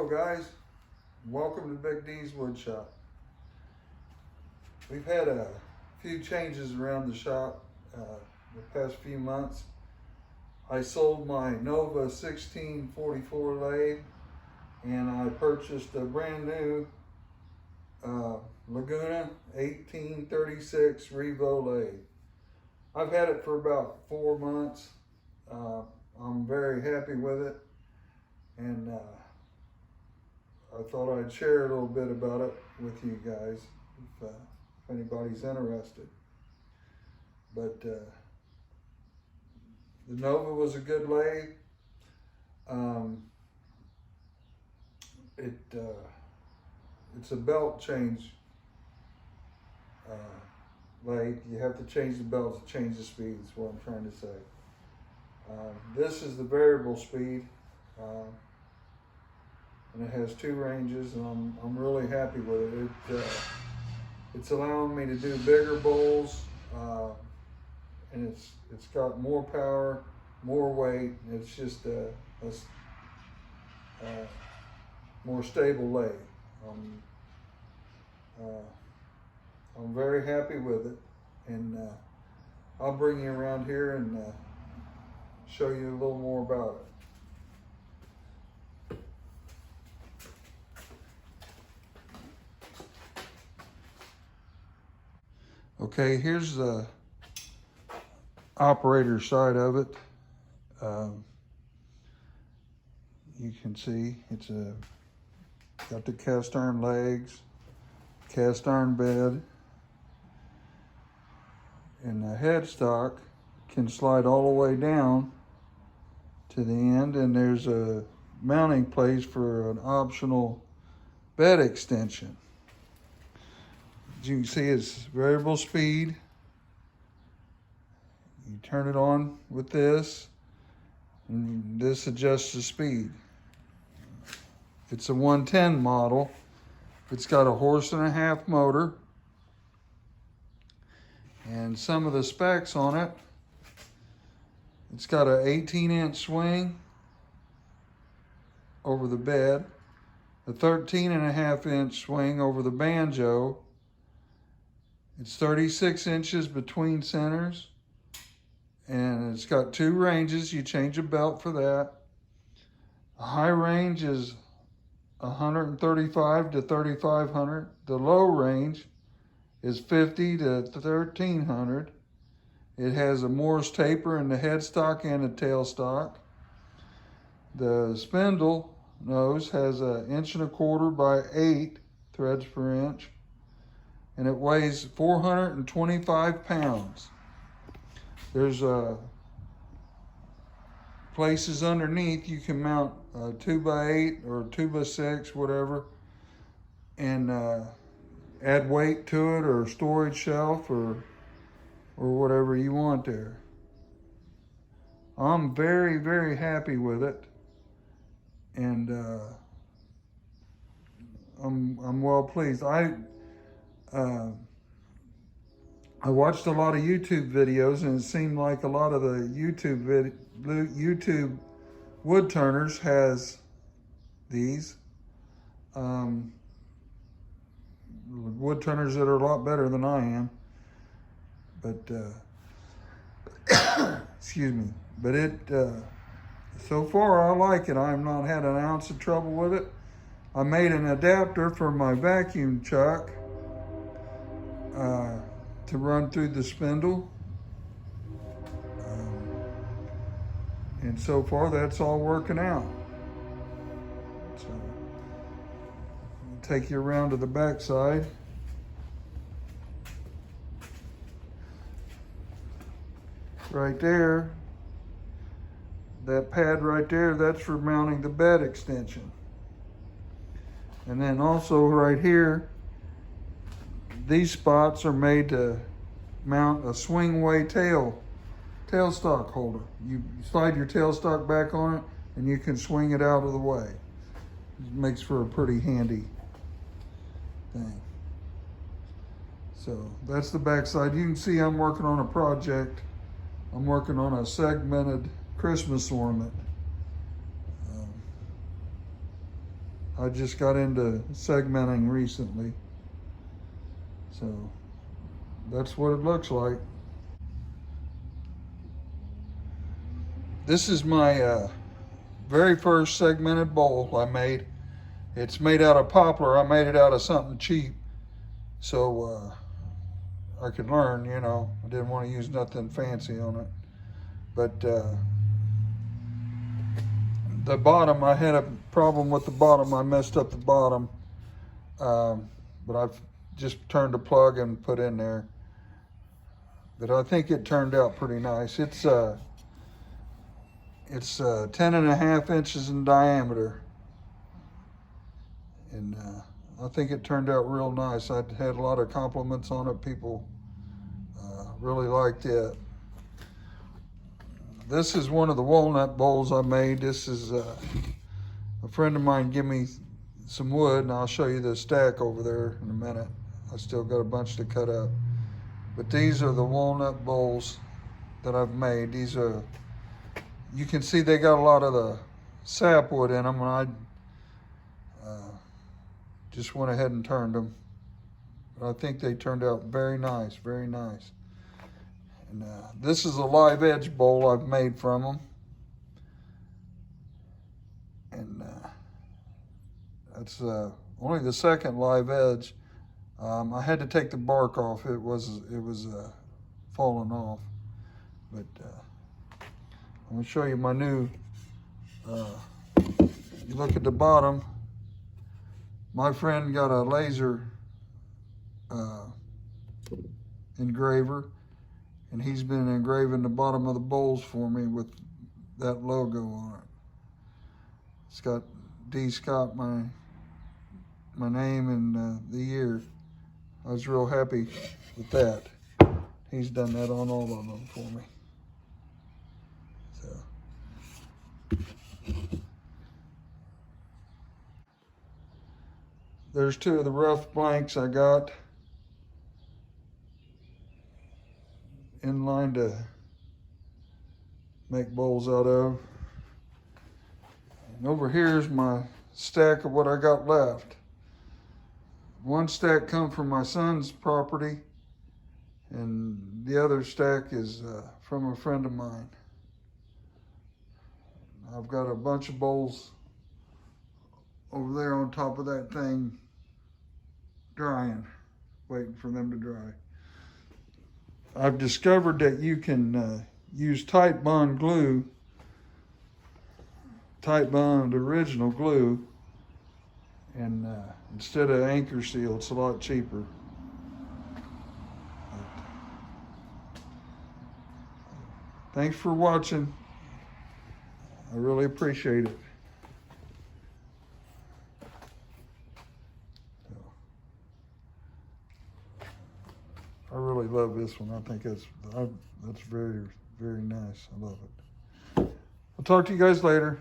Hello guys, welcome to Big D's Woodshop. We've had a few changes around the shop the past few months. I sold my Nova 1644 lathe and I purchased a brand new Laguna 1836 Revo lathe. I've had it for about 4 months. I'm very happy with it, and I thought I'd share a little bit about it with you guys if anybody's interested. But the Nova was a good lathe. It's a belt change lathe. You have to change the belts to change the speed, is what I'm trying to say. This is the variable speed, and it has 2 ranges, and I'm really happy with it. It's allowing me to do bigger bowls, and it's got more power, more weight. It's just a more stable lathe. I'm very happy with it, and I'll bring you around here and show you a little more about it. Okay, here's the operator side of it. You can see it's got the cast iron legs, cast iron bed, and the headstock can slide all the way down to the end, and there's a mounting place for an optional bed extension. As you can see, it's variable speed. You turn it on with this, and this adjusts the speed. It's a 110 model. It's got a 1.5 horse motor, and some of the specs on it: it's got an 18-inch swing over the bed, a 13.5-inch swing over the banjo. It's 36 inches between centers, and it's got 2 ranges. You change a belt for that. The high range is 135 to 3,500. The low range is 50 to 1,300. It has a Morse taper in the headstock and the tailstock. The spindle nose has 1.25 inches by 8 threads per inch, and it weighs 425 pounds. There's places underneath you can mount 2x8 or 2x6, whatever, and add weight to it, or storage shelf, or whatever you want there. I'm very, very happy with it, and I'm well pleased. I watched a lot of YouTube videos, and it seemed like a lot of the YouTube wood turners has these wood turners that are a lot better than I am. But excuse me. But so far I like it. I've not had an ounce of trouble with it. I made an adapter for my vacuum chuck to run through the spindle, and so far that's all working out. So I'll take you around to the back side. Right there, that pad right there, that's for mounting the bed extension. And then also right here, these spots are made to mount a swing-way tailstock holder. You slide your tailstock back on it, and you can swing it out of the way. It makes for a pretty handy thing. So that's the back side. You can see I'm working on a project. I'm working on a segmented Christmas ornament. I just got into segmenting recently. So that's what it looks like. This is my very first segmented bowl I made. It's made out of poplar. I made it out of something cheap. So I could learn, you know. I didn't want to use nothing fancy on it. But the bottom, I had a problem with the bottom. I messed up the bottom. But I've just turned the plug and put in there. But I think it turned out pretty nice. It's 10.5 inches in diameter. And I think it turned out real nice. I had a lot of compliments on it. People really liked it. This is one of the walnut bowls I made. This is a friend of mine gave me some wood, and I'll show you the stack over there in a minute. I still got a bunch to cut up. But these are the walnut bowls that I've made. These are, you can see they got a lot of the sapwood in them, and I just went ahead and turned them. But I think they turned out very nice, very nice. And this is a live edge bowl I've made from them. And that's only the second live edge. I had to take the bark off. It was falling off. But I'm gonna show you my new, you look at the bottom, my friend got a laser engraver, and he's been engraving the bottom of the bowls for me with that logo on it. It's got D. Scott, my name, and the year. I was real happy with that. He's done that on all of them for me. So there's two of the rough blanks I got in line to make bowls out of. And over here's my stack of what I got left. One stack come from my son's property, and the other stack is from a friend of mine. I've got a bunch of bowls over there on top of that thing drying, waiting for them to dry. I've discovered that you can use Tight Bond glue, Tight Bond original glue, and instead of anchor seal. It's a lot cheaper. Thanks for watching. I really appreciate it. I really love this one. I think that's very, very nice. I love it. I'll talk to you guys later.